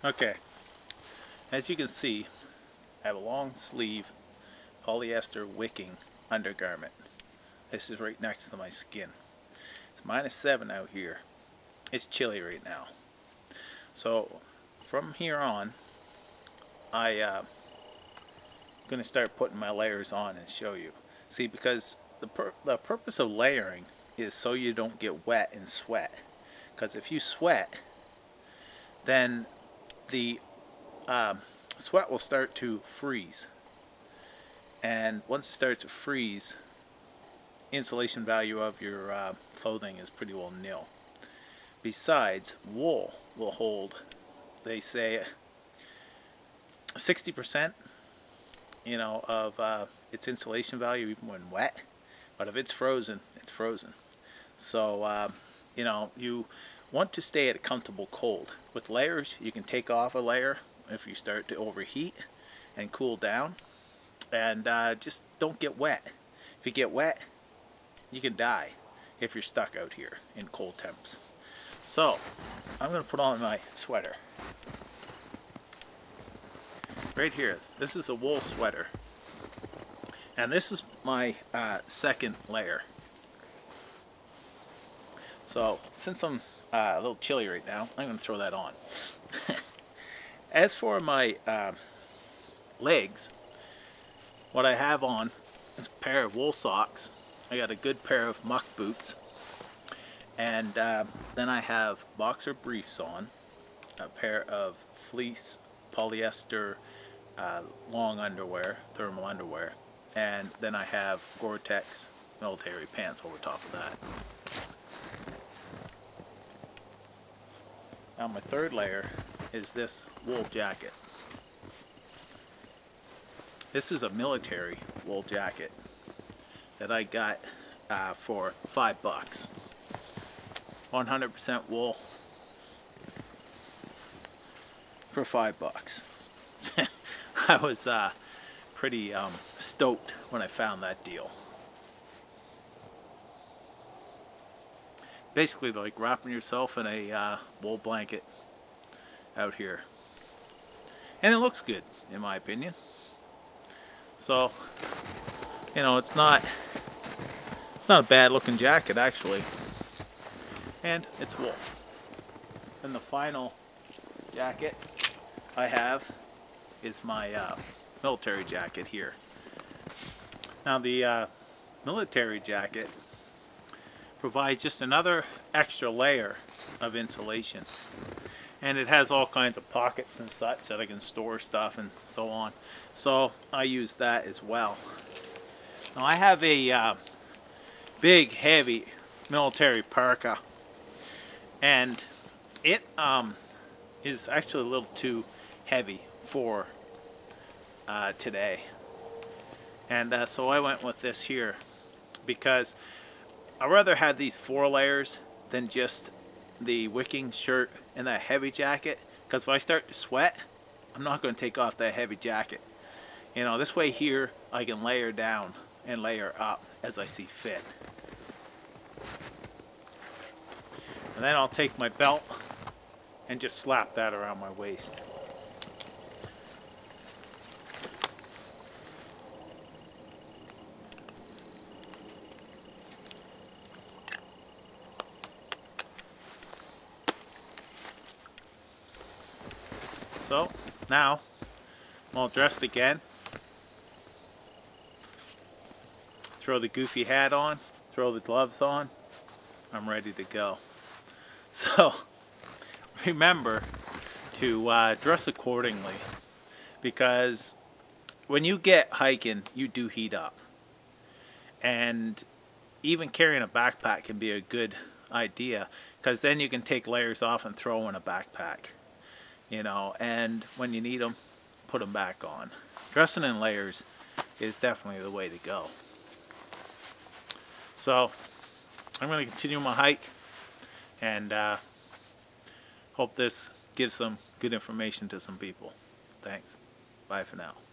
Okay, as you can see, I have a long sleeve polyester wicking undergarment. This is right next to my skin. It's -7 out here. It's chilly right now. So from here on, I'm going to start putting my layers on and show you. See, because the purpose of layering is so you don't get wet and sweat. Because if you sweat, then the sweat will start to freeze, and once it starts to freeze, insulation value of your clothing is pretty well nil. Besides, wool will hold, they say, 60%, of its insulation value even when wet. But if it's frozen, it's frozen. So you want to stay at a comfortable cold. With layers, you can take off a layer if you start to overheat and cool down, and just don't get wet. If you get wet, you can die if you're stuck out here in cold temps. So I'm going to put on my sweater right here. This is a wool sweater, and this is my second layer. So since I'm a little chilly right now, I'm going to throw that on. As for my legs, what I have on is a pair of wool socks. I got a good pair of muck boots, and then I have boxer briefs on, a pair of fleece polyester long underwear, thermal underwear, and then I have Gore-Tex military pants over top of that. Now my third layer is this wool jacket. This is a military wool jacket that I got for $5. 100% wool for $5. I was pretty stoked when I found that deal. Basically like wrapping yourself in a wool blanket out here, and it looks good in my opinion. So it's not a bad looking jacket actually, and it's wool. And the final jacket I have is my military jacket here. Now the military jacket provides just another extra layer of insulation, and it has all kinds of pockets and such that I can store stuff and so on, so I use that as well. Now I have a big heavy military parka, and it is actually a little too heavy for today, and so I went with this here because I'd rather have these 4 layers than just the wicking shirt and that heavy jacket, because if I start to sweat, I'm not going to take off that heavy jacket. This way here I can layer down and layer up as I see fit. And then I'll take my belt and just slap that around my waist. So now I'm all dressed again. Throw the goofy hat on, throw the gloves on, I'm ready to go. So remember to dress accordingly, because when you get hiking you do heat up, and even carrying a backpack can be a good idea, because then you can take layers off and throw in a backpack. And when you need them, put them back on. Dressing in layers is definitely the way to go. So I'm going to continue my hike, and hope this gives some good information to some people. Thanks. Bye for now.